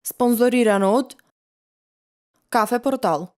Спонзорирано од Кафе Портал.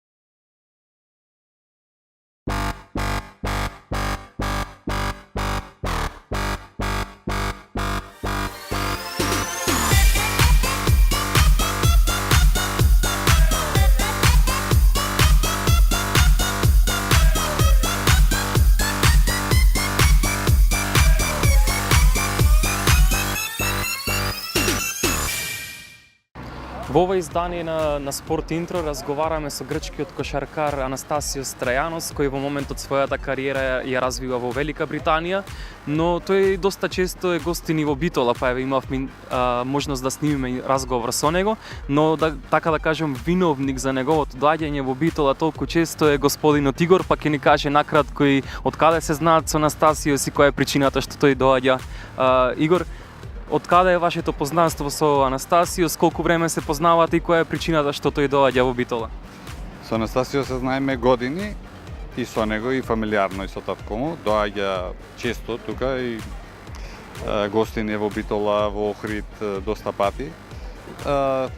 Во ова издание на Спорт Интро разговараме со грчкиот кошаркар Анастасиос Трајанос, кој во моментот својата кариера ја развива во Велика Британија, но тој доста често е гостин и во Битола, па имавме можност да снимиме разговор со него, но така да кажем виновник за неговото доаѓање во Битола толку често е господинот Игор, па ќе ни каже накратко и од каде се знаат со Анастасиос и која е причината што тој доаѓа. Игор, од каде е вашето познанство со Анастасиос, колку време се познавате и која е причината што тој доаѓа во Битола? Со Анастасиос се знаеме години и со него и фамилиарно и со татко му. Доаѓа често тука и гостин е во Битола, во Охрид доста пати. Да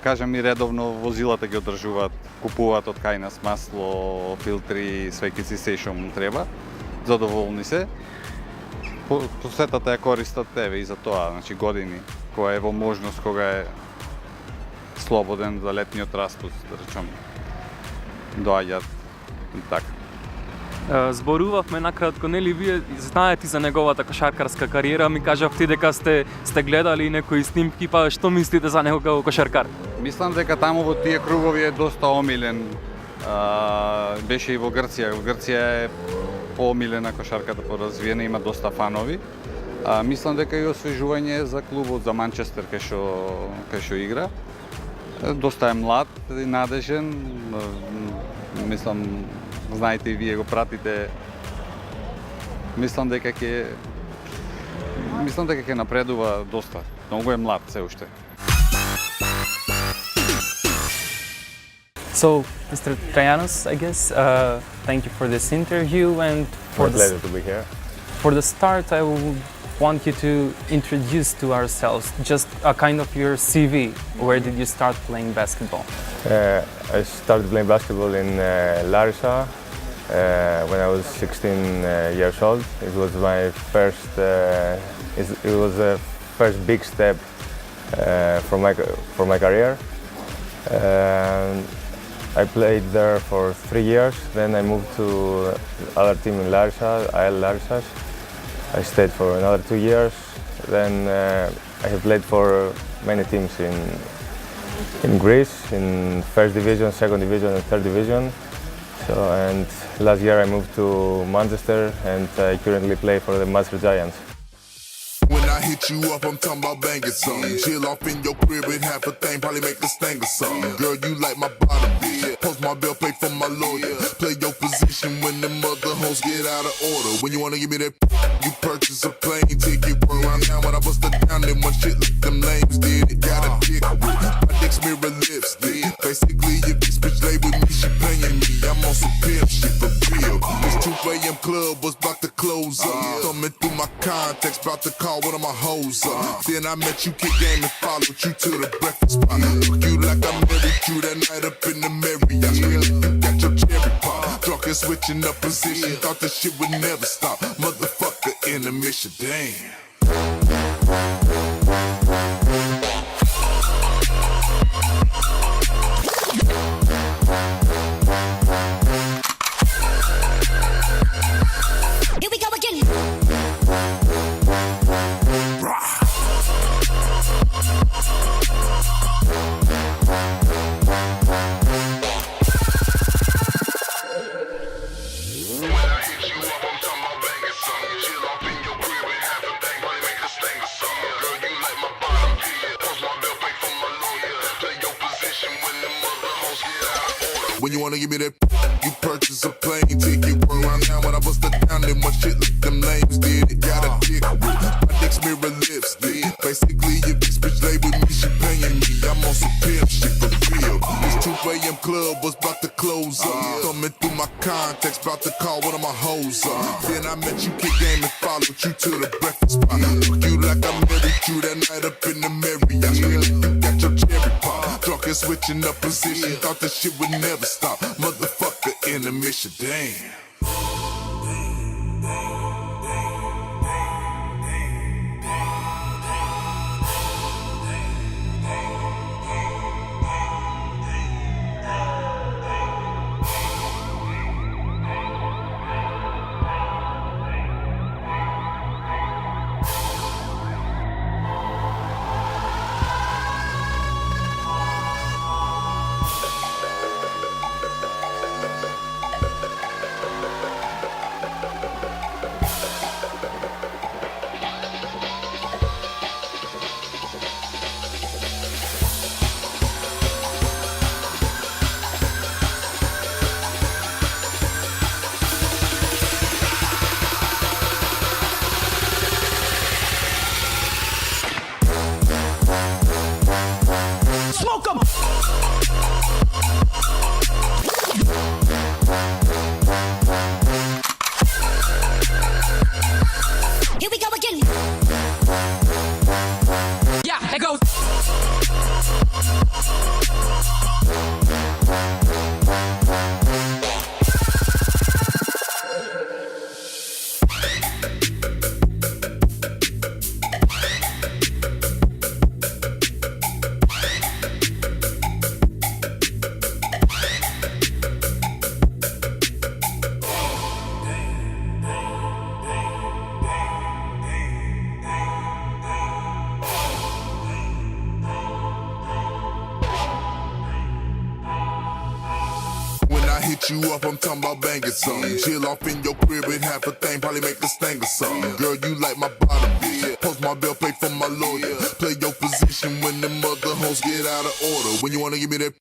кажем и редовно возилата ги одржуваат, купуваат од кај нас масло, филтри, свекици, се што му треба. Задоволни се. Посетата ја користат тебе и за тоа, значи години, која е во можност кога е слободен за летниот распуст, да речем, доаѓаат така. Зборувавме накратко, нели вие знаете за неговата кошаркарска кариера, ми кажавте дека сте гледали некои снимки, па што мислите за него како кошаркар? Мислам дека таму во тие кругови е доста омилен, беше и во Грција. Во Грција е поомилена кошарката, поразвиена, има доста фанови. Мислам дека и освежување за клубот за Манчестер кај што игра. Доста е млад и надежен. Мислам, знаете и вие го пратите. Мислам дека ќе напредува доста. Многу е млад се уште. So, Mr. Trajanos, I guess, thank you for this interview and My pleasure to be here. For the start, I would want you to introduce to ourselves just a kind of your CV. Where did you start playing basketball? I started playing basketball in Larissa when I was 16 years old. It was my first. It was the first big step for my career. I played there for 3 years, then I moved to other team in Larissa, AL Larissa. I stayed for another 2 years, then I have played for many teams in Greece, in first division, second division and third division. And last year I moved to Manchester and I currently play for the Manchester Giants. When I hit you up, I'm talking about banging something. Chill off in your crib and half a thing, probably make a sting or something. Girl, you like my bottom bitch. Post my bill, pay for my lawyer. Play your position when the mother hoes get out of order. When you wanna give me that, you purchase a plane ticket. Run around town when I bust it down, then one shit like them lames did. It got a dick with my dick's mirror lipstick. Basically, if this bitch lay with me, she paying me. I'm on some pimp shit for real. This 2 a.m. club was about to close up. Thumbing through my contacts, about to call one of my hoes up. Then I met you, kick game and followed you to the breakfast spot. Fuck you like I married you that night up in the Marriott. Really, you got your cherry pop. Drunk and switching up position, thought this shit would never stop. Motherfucker in the mission, damn. Here we go again. When you wanna give me that, you purchase a plane ticket. Run around town when I bust it down, then one shit like them lames did. It got a dick with my dick's mirror lipstick. Basically, if this bitch lay with me, she paying me. I'm on some pimp shit for real. This 2 a.m. club was about to close up. Thumbing through my contacts, about to call one of my hoes up. Then I met you, kick game and followed you to the breakfast spot. Fuck you like I married you that night up in the Marriott. Really, you got your cherry and switching up position. Thought that shit would never stop. Motherfucker in the mission, damn. Here we go again. Yeah, it goes. Hit you up, I'm talking about banging something. Chill off in your crib and half a thing, probably make a sting or something. Girl, you like my bottom bitch. Post my bill, pay for my lawyer. Play your position when the mother hoes get out of order. When you wanna give me that,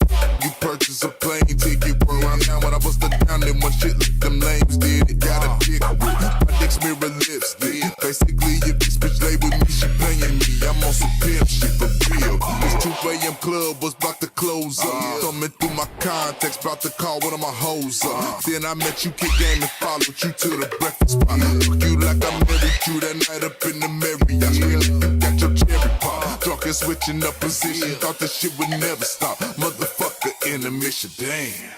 you purchase a plane ticket. Run around town when I bust it down, then one shit like them lames did. It got a dick with my dick's mirror lipstick. Basically, if this bitch lay with me, she paying me. I'm on some pimp shit for real. This 2 a.m. club was about to close up. Thumbing through my contacts, about to call one of my hoes up. Then I met you, kick game, and followed you to the breakfast spot. Fuck you like I married you that night up in the Marriott. Scream like you got your cherry pop. Drunk and switching up position, thought that shit would never stop. Motherfucker in the mission, damn.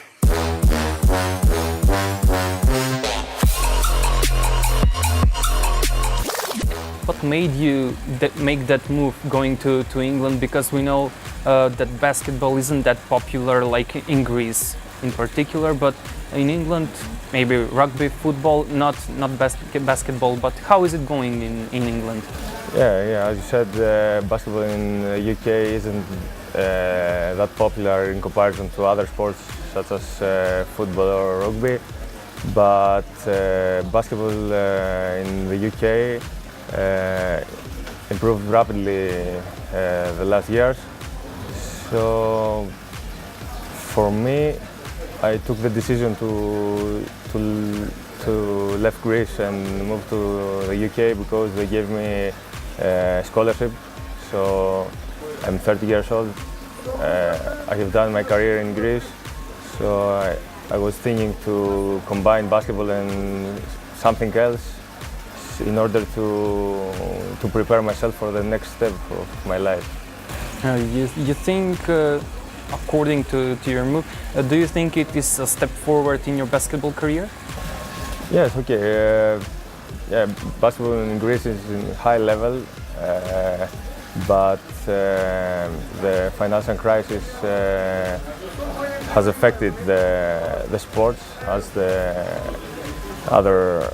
What made you make that move going to England? Because we know that basketball isn't that popular like in Greece in particular, but in England maybe rugby, football, not basketball. But how is it going in England? Yeah, as you said, basketball in the UK isn't that popular in comparison to other sports such as football or rugby, but basketball in the UK improved rapidly the last years. So for me, I took the decision to leave Greece and move to the UK because they gave me a scholarship. So I'm 30 years old. I have done my career in Greece, so I was thinking to combine basketball and something else in order to prepare myself for the next step of my life. You think, according to your move, do you think it is a step forward in your basketball career? Yes, okay. Yeah, basketball in Greece is in high level, but the financial crisis has affected the sports as the other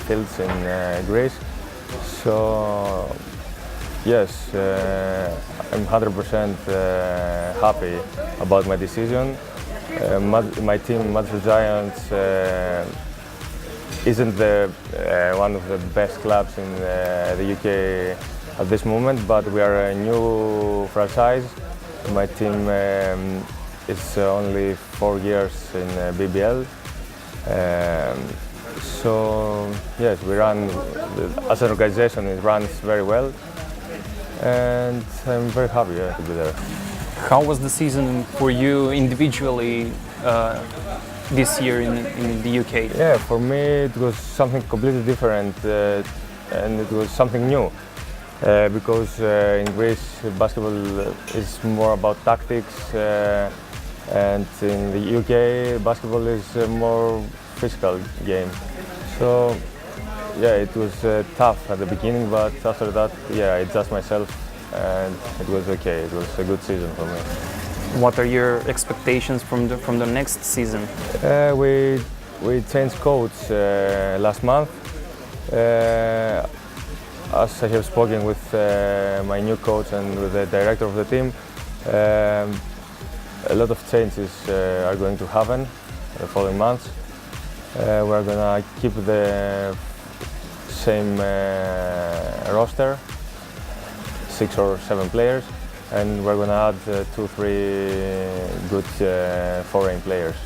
fields in Greece. So yes, I'm 100% happy about my decision. My team, Madrid Giants, isn't one of the best clubs in the UK at this moment, but we are a new franchise. My team is only 4 years in BBL. So yes, we run, as an organization, it runs very well, and I'm very happy to be there. How was the season for you individually this year in the UK? Yeah, for me it was something completely different, and it was something new. because in Greece basketball is more about tactics, and in the UK basketball is a more physical game. So yeah, it was tough at the beginning, but after that, yeah, I adjusted myself and it was okay. It was a good season for me. What are your expectations from the next season? We changed coach last month. As I have spoken with my new coach and with the director of the team, a lot of changes are going to happen the following months. We're gonna keep the same roster, 6 or 7 players, and we're gonna add 2-3 good foreign players.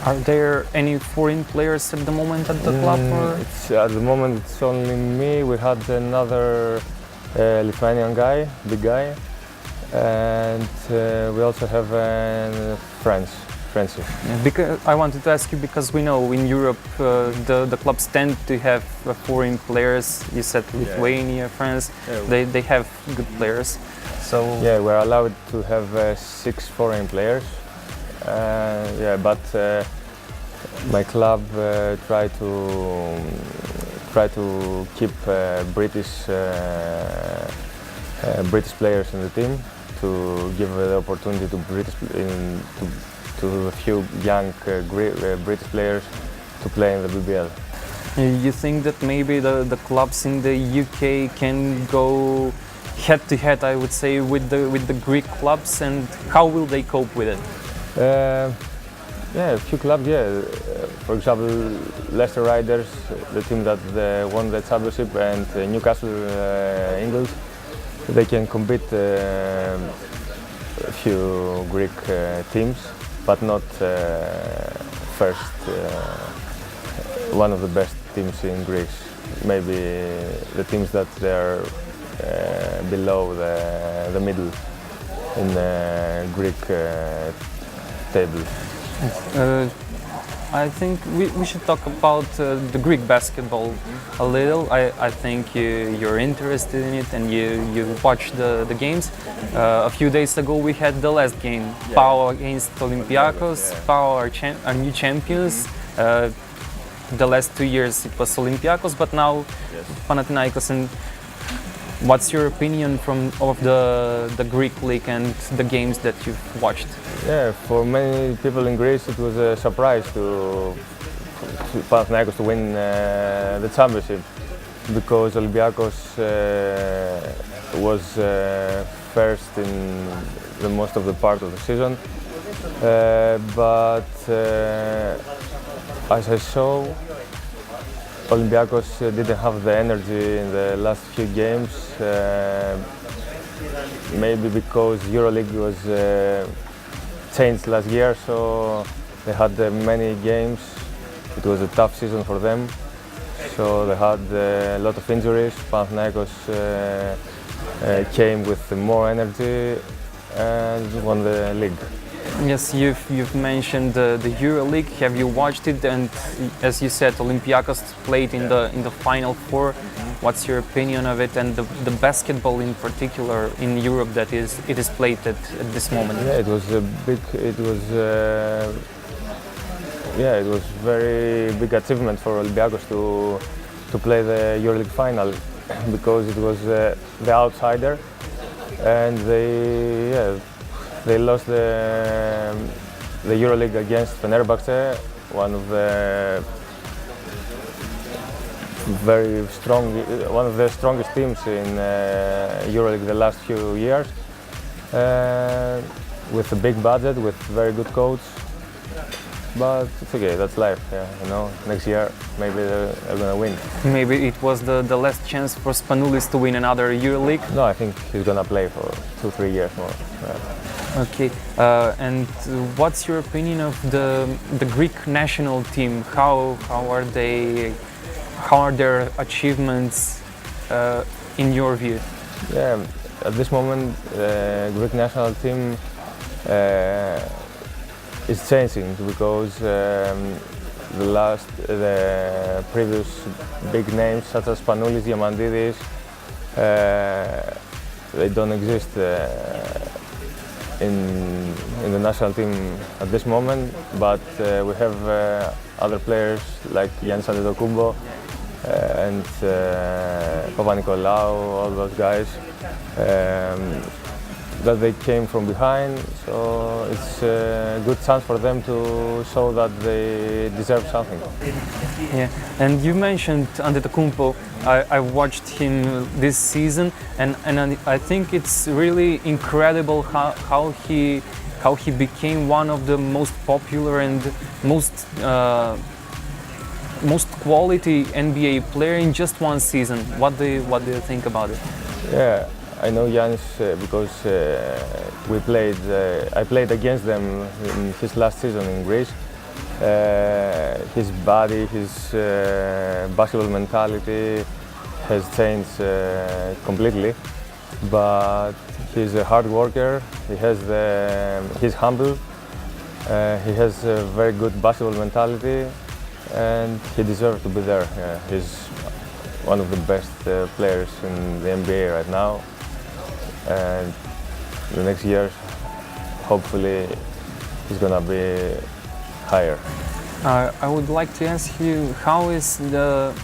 Are there any foreign players at the moment at the club? Or? At the moment it's only me. We had another Lithuanian guy, big guy, and we also have French. Because I wanted to ask you, because we know in Europe the clubs tend to have foreign players. You said Lithuania, France. Yeah. They have good players. So yeah, we're allowed to have 6 foreign players. Yeah, but my club try to keep British players in the team, to give the opportunity to a few young British players to play in the BBL. you think that maybe the clubs in the UK can go head to head, I would say, with the Greek clubs, and how will they cope with it? Yeah, a few clubs, yeah. For example, Leicester Riders, the team that won the championship, and Newcastle England, they can compete a few Greek teams, but not first, one of the best teams in Greece. Maybe the teams that they are below the middle in the Greek table. I think we should talk about the Greek basketball a little. I think you're interested in it and you watch the games. A few days ago we had the last game, PAO against Olympiacos. PAO are new champions. The last 2 years it was Olympiacos, but now Panathinaikos. And what's your opinion of the Greek league and the games that you've watched? Yeah, for many people in Greece it was a surprise to Panathinaikos to win the championship, because Olympiacos was first in the most of the part of the season. But as I saw, Olympiacos didn't have the energy in the last few games, maybe because EuroLeague was changed last year, so they had many games. It was a tough season for them, so they had a lot of injuries. Panathinaikos came with more energy and won the league. Yes, you've mentioned the EuroLeague. Have you watched it? And as you said, Olympiacos played in the Final Four. What's your opinion of it, and the basketball in particular in Europe that it is played at this moment? Yeah, it was a big. It was very big achievement for Olympiacos to play the EuroLeague final, because it was the outsider, and they lost the EuroLeague against Fenerbahce, one of the one of the strongest teams in EuroLeague the last few years, with a big budget, with very good coach. But it's okay, that's life. Yeah, you know, next year maybe they're gonna win. Maybe it was the last chance for Spanoulis to win another EuroLeague. No, I think he's gonna play for 2-3 years more. Yeah. Okay, and what's your opinion of the Greek national team? How are their achievements in your view? Yeah, at this moment, the Greek national team is changing, because the previous big names such as Spanoulis, Diamantidis, They don't exist in the national team at this moment, but we have other players like Giannis Antetokounmpo and Papanikolaou, all those guys. That they came from behind, so it's a good chance for them to show that they deserve something. Yeah, and you mentioned Antetokounmpo. I watched him this season, and I think it's really incredible how he became one of the most popular and most quality NBA player in just one season. What do you think about it? Yeah. I know Giannis because I played against them in his last season in Greece. His body, his basketball mentality has changed completely. But he's a hard worker. He's humble. He has a very good basketball mentality, and he deserves to be there. He's one of the best players in the NBA right now. And the next year, hopefully, he's gonna be higher. I would like to ask you, how is the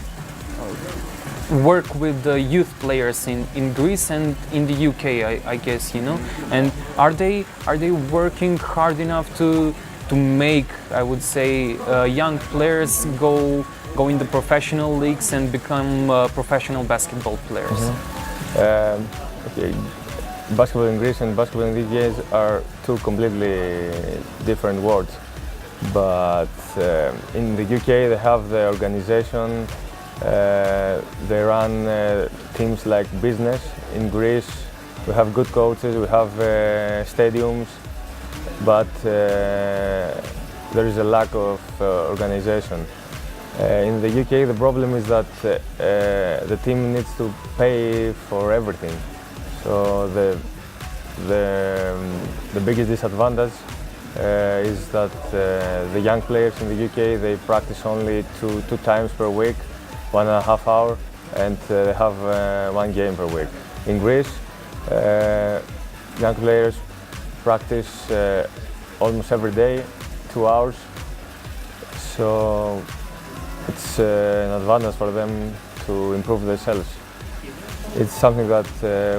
work with the youth players in Greece and in the UK? I guess you know. And are they working hard enough to make, I would say, young players go in the professional leagues and become professional basketball players? Okay. Basketball in Greece and basketball in the UK are two completely different worlds. But in the UK they have the organization, they run teams like business. In Greece we have good coaches, we have stadiums, but there is a lack of organization. In the UK the problem is that the team needs to pay for everything. So the biggest disadvantage is that the young players in the UK, they practice only two times per week, 1.5 hours, and they have one game per week. In Greece, young players practice almost every day, 2 hours. So it's an advantage for them to improve themselves. It's something that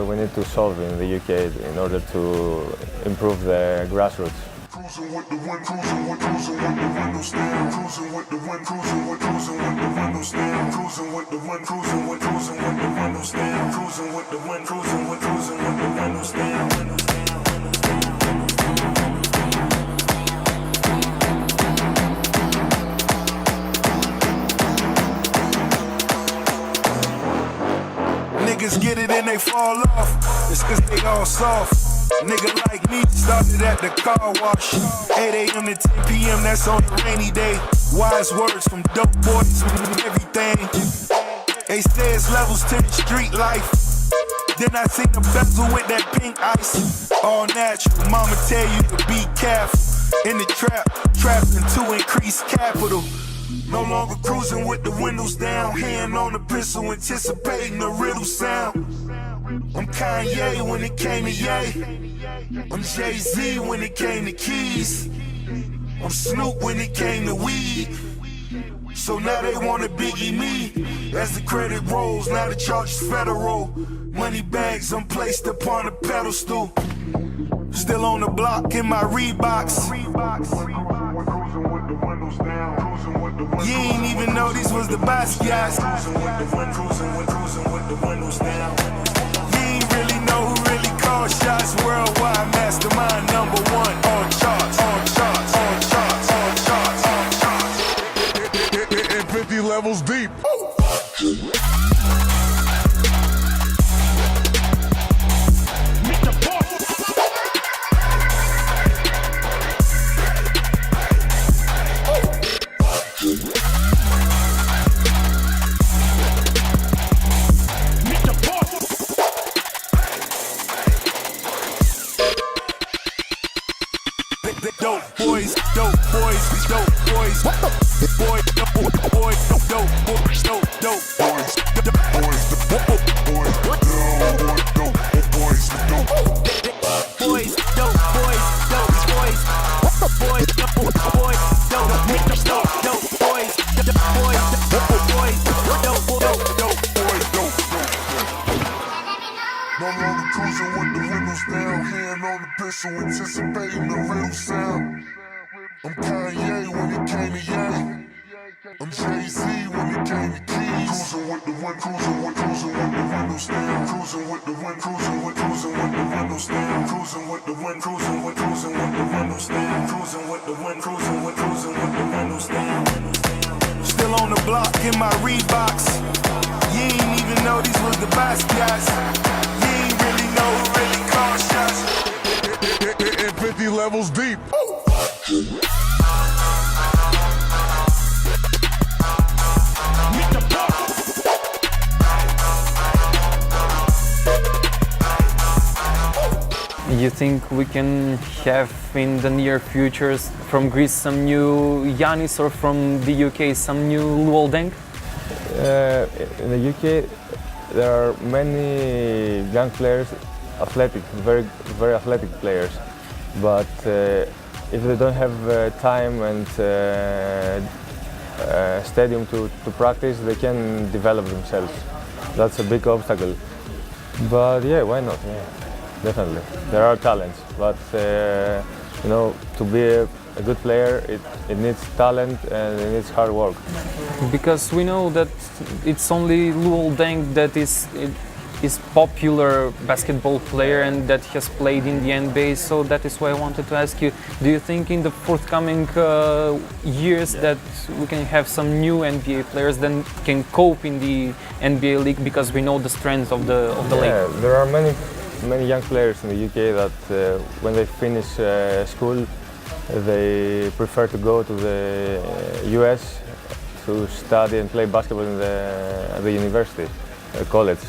we need to solve in the UK in order to improve the grassroots. Cruising with the wind, cruising with the windows down, cruising with the wind, cruising with the windows down, cruising with the wind, cruising with the windows down, cruising with the wind, cruising with the windows down. Niggas get it and they fall off, it's cause they all soft. Nigga like me started at the car wash. 8 a.m. to 10 p.m. that's on a rainy day. Wise words from dope boys and everything. They say it's levels to the street life. Then I seen the bezel with that pink ice. All natural, mama tell you to be careful. In the trapping to increase capital. No longer cruising with the windows down, hand on the pistol, anticipating the riddle sound. I'm Kanye when it came to Ye. I'm Jay-Z when it came to keys. I'm Snoop when it came to weed. So now they wanna Biggie me. As the credit rolls, now the charge is federal. Money bags, I'm placed upon a pedestal. Still on the block in my Reeboks. You ain't even know these was the Basquiat's. You ain't really know who really called shots. Worldwide mastermind #1 on charts, on charts, on charts, on charts, on charts. Hitting 50 levels deep. Dope boys. Boys, dope, boys, dope, boys, boys, dope, boys, dope, make them stop, dope, boys, dope, boys, dope, boys, dope, boys, dope. No longer cruising with the windows down, hand on the pistol, anticipating the real sound. I'm Kanye when it came to Ye. I'm Jay-Z when it came to keys. Cruising with the wind, cruising with the windows down. Cruising with the wind, cruising with the windows down. Cruising with the wind, cruising with the windows down. Cruising with the wind, cruising with the windows down. Still on the block in my Reeboks. You ain't even know these was the Basquiat's. You ain't really know who really called shots. 50 levels deep. You think we can have in the near futures from Greece some new Giannis or from the UK some new Luol Deng? In the UK, there are many young players, athletic, very athletic players. But if they don't have time and stadium to practice, they can develop themselves. That's a big obstacle. But yeah, why not? Yeah, definitely. There are talents, but you know, to be a good player, it needs talent and it needs hard work. Because we know that it's only Luol Deng that is popular basketball player and that has played in the NBA. So that is why I wanted to ask you: do you think in the forthcoming years that we can have some new NBA players that can cope in the NBA league? Because we know the strength of the league. Yeah, there are many young players in the UK that when they finish school, they prefer to go to the US to study and play basketball at the university, college.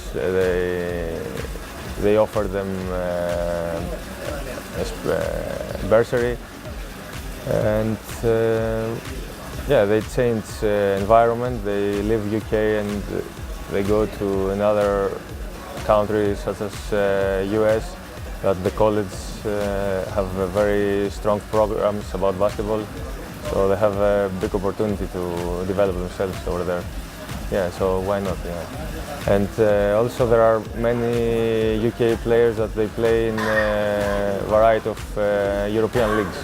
They offer them bursary, and yeah, they change environment. They leave UK and they go to another country such as US, that the college have very strong programs about basketball, so they have a big opportunity to develop themselves over there. Yeah, so why not? Yeah. And also there are many UK players that they play in a variety of European leagues.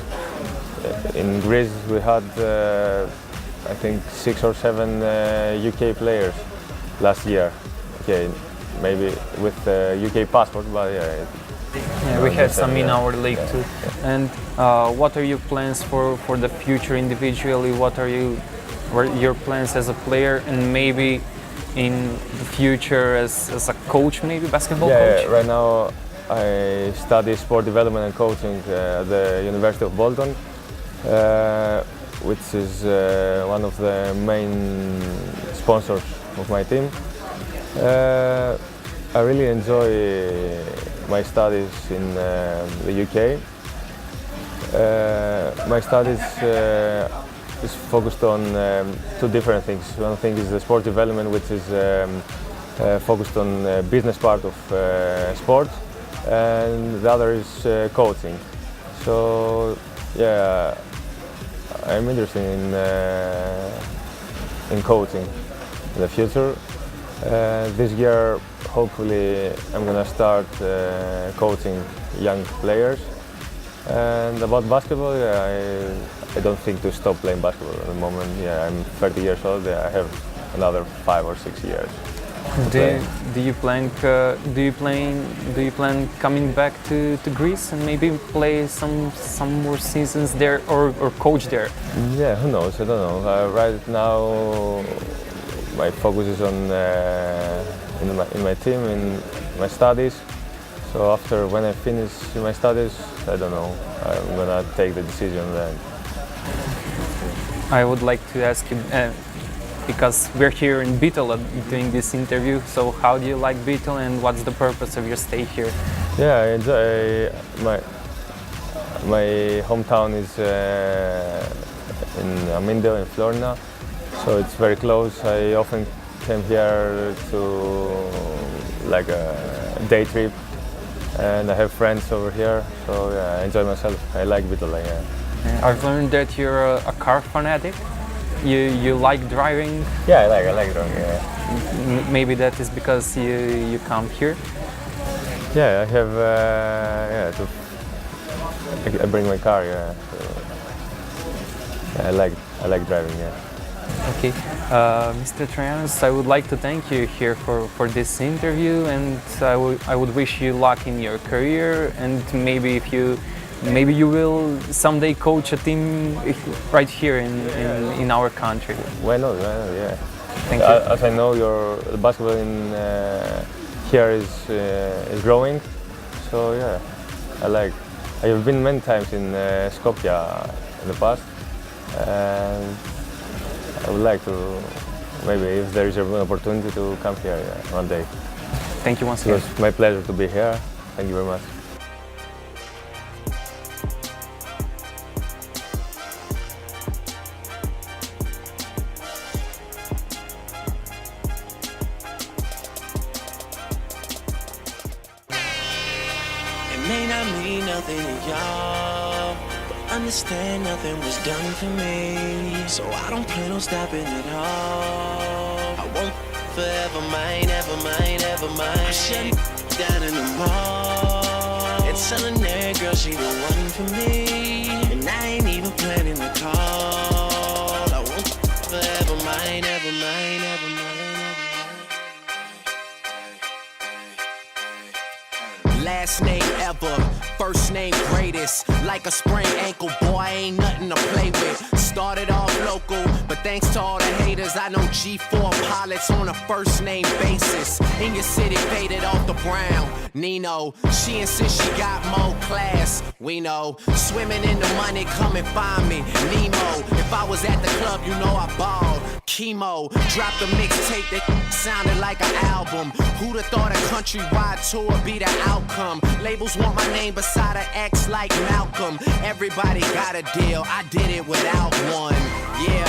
In Greece we had I think 6 or 7 UK players last year. Okay, maybe with UK passport, but yeah. Yeah, we had some in our league too. Yeah. And what are your plans for the future individually? What are your plans as a player and maybe in the future as a coach, maybe basketball coach? Yeah, right now I study sport development and coaching at the University of Bolton, which is one of the main sponsors of my team. I really enjoy my studies in the UK. My studies is focused on 2 different things. One thing is the sport development, which is focused on business part of sport, and the other is coaching. So yeah, I'm interested in coaching in the future. This year, hopefully, I'm gonna start coaching young players. And about basketball, yeah, I don't think to stop playing basketball at the moment. Yeah, I'm 30 years old. Yeah, I have another 5 or 6 years. Do you plan coming back to Greece and maybe play some more seasons there or coach there? Yeah, who knows? I don't know. Right now, my focus is on in my team, in my studies. So after when I finish my studies, I don't know. I'm gonna take the decision then. I would like to ask you, because we're here in Bitola doing this interview, so how do you like Bitola and what's the purpose of your stay here? Yeah, I enjoy my hometown is in Amindo in Florina, so it's very close. I often came here to like day trip, and I have friends over here, so yeah, I enjoy myself. I like Bitola, yeah. I've learned that you're a car fanatic. You like driving. Yeah, I like driving. Yeah. Maybe that is because you come here. Yeah, I have. I bring my car. Yeah. So, yeah, I like driving. Yeah. Okay, Mr. Troyanos, I would like to thank you here for this interview, and I would wish you luck in your career, and maybe you will someday coach a team right here in our country. Why not? Yeah. Thank you. As I know, the basketball in here is growing, so yeah, I have been many times in Skopje in the past, and I would like to, maybe if there is an opportunity, to come here one day. Thank you once It again. was my pleasure to be here. Thank you very much. It may not mean nothing to y'all, but understand nothing was done for me. So I don't plan on stopping at all. I won't forever mind, ever mind, ever mind. I shut down in the mall and telling that girl she the one for me. And I ain't even planning the call. I won't forever mind, ever mind, ever mind. Last name ever, first name greatest. Like a sprained ankle, boy, ain't nothing to play with. Started off local, but thanks to all the haters, I know G4 pilots on a first name basis. In your city, faded off the brown. Nino, she insists she got more class. We know, swimming in the money, come and find me. Nemo, if I was at the club, you know I balled. Chemo, dropped a mixtape that sounded like an album. Who'da thought a countrywide tour be the outcome? Labels want my name beside an X like Malcolm. Everybody got a deal, I did it without one. Yeah,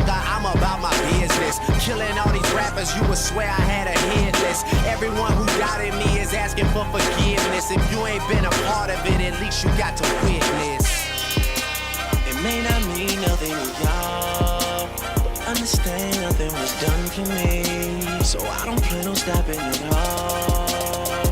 I'm about my business. Killing all these rappers, you would swear I had a hit list. Everyone who doubted me is asking for forgiveness. If you ain't been a part of it, at least you got to witness. It may not mean nothing to y'all, understand nothing was done for me, so I don't plan on stopping at all.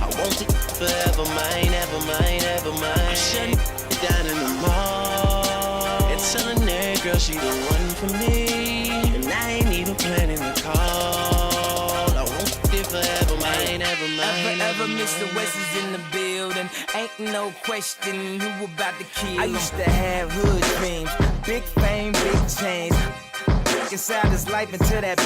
I won't take forever mine, ever mine, ever mine. I'm shutting down in the mall and telling that girl she the one for me, and I ain't even planning the call. I won't take forever mine, ever mine, Ever Mr. West is in the building. Ain't no question who about to kill. I used to have hood dreams, big fame, big chains. Inside his life into that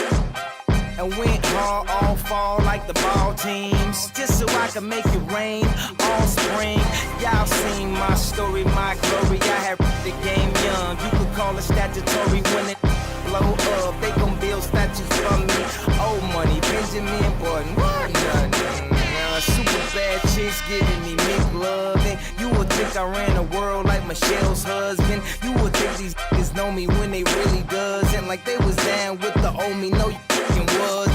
and went hard all fall like the ball teams, just so I could make it rain all spring. Y'all seen my story, my glory. I had the game young, you could call it statutory. When it blow up, they gon' build statues for me. Old money, Benjamin Button, nothing. Super bad chicks giving me McLovin'. You would think I ran the world like Michelle's husband. You would think these niggas know me when they really doesn't. Like they was down with the old me. No, you fucking was.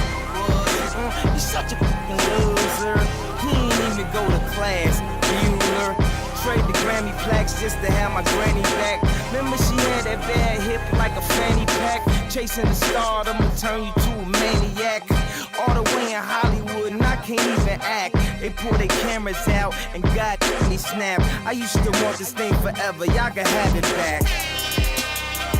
You such a fucking loser. He ain't even go to class. Bueller. Trade the Grammy plaques just to have my granny back. Remember she had that bad hip like a fanny pack. Chasing the stardom will turn you to a maniac. All the way in Hollywood and I can't even act. They pull their cameras out and got me snap. I used to want this thing forever, y'all can have it back.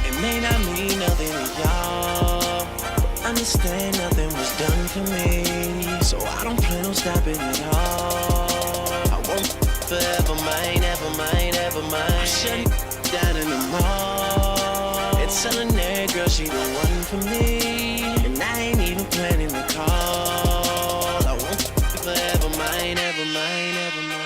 It may not mean nothing to y'all, but understand nothing was done for me, so I don't plan on stopping at all. I won't forever mine, ever mine, ever mine. I'm shutting down in the mall and telling that girl she the one for me, and I ain't even planning the call. I won't forever mine, ever mine, ever mine.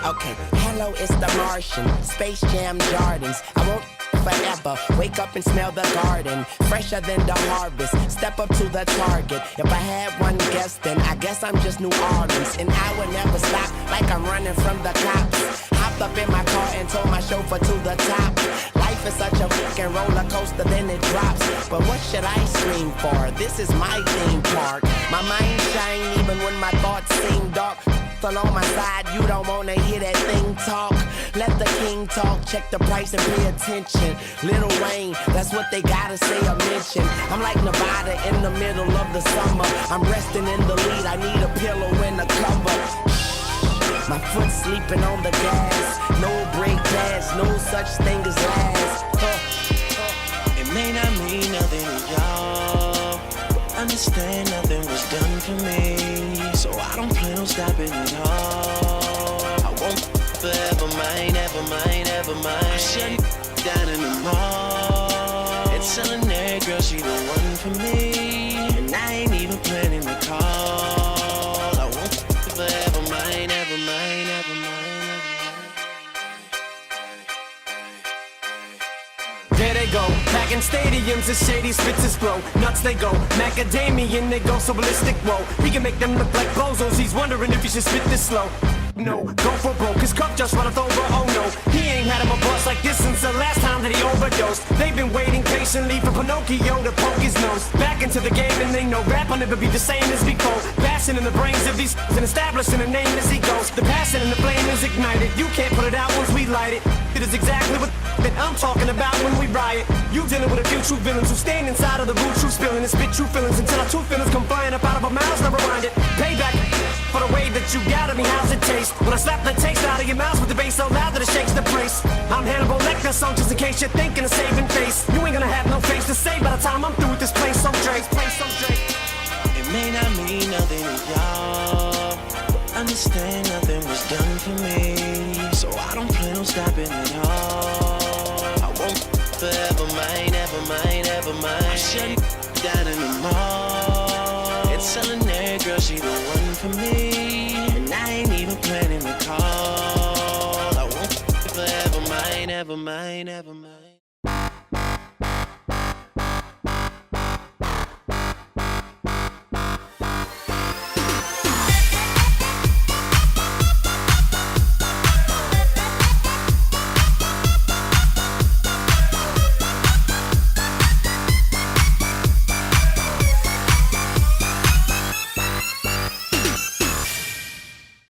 Okay, hello, it's the Martian, Space Jam Jordans. I won't forever, wake up and smell the garden, fresher than the harvest, step up to the target. If I had one guess, then I guess I'm just New Orleans, and I would never stop like I'm running from the cops. Hopped up in my car and told my chauffeur to the top. Life life is such a fucking roller coaster, then it drops. But what should I scream for? This is my theme park. My mind shine even when my thoughts seem dark. Fell on my side, you don't wanna hear that thing talk. Let the king talk, check the price and pay attention. Lil Wayne, that's what they gotta say or mention. I'm like Nevada in the middle of the summer. I'm resting in the lead, I need a pillow and a cover. My foot sleeping on the gas. No break pass, no such thing as last. It may not mean nothing to y'all, but understand nothing was done for me. So I don't plan on stopping at all. I won't forever mind, ever mind, ever mind. I shut down in the mall and telling that girl she the one for me, and I ain't even planning to call. I won't forever mind, ever mind, ever mind. There they go, back in stadiums, the shady spitzes flow. Nuts they go, macadamian they go so ballistic. Whoa, we can make them look like bozos. He's wondering if he should spit this slow. No, go for broke, his cup just runneth over, oh no. He ain't had him a buzz like this since the last time that he overdosed. They've been waiting patiently for Pinocchio to poke his nose back into the game, and they know rap will never be the same as before. Passion in the brains of these and establishing a name as he goes. The passion and the flame is ignited, you can't put it out once we light it. It is exactly what that I'm talking about when we riot. You dealing with a few true villains who stand inside of the boot, true spilling and spit true feelings until our true feelings come flying up out of our mouths. Never mind it. Payback for the way that you got at me. How's it taste when I slap the taste out of your mouth with the bass so loud that it shakes the place? I'm Hannibal Lecter, song just in case you're thinking of saving face. You ain't gonna have no face to say by the time I'm through with this place. So Drake, place so Drake. It may not mean nothing to y'all, but understand nothing was done for me. So I don't plan on stopping at all. I won't forever mind, ever mind, ever mind. I shut down in the mall and telling that girl she the one for me, and I ain't even planning to call. I won't forever mind, ever mind, ever mind.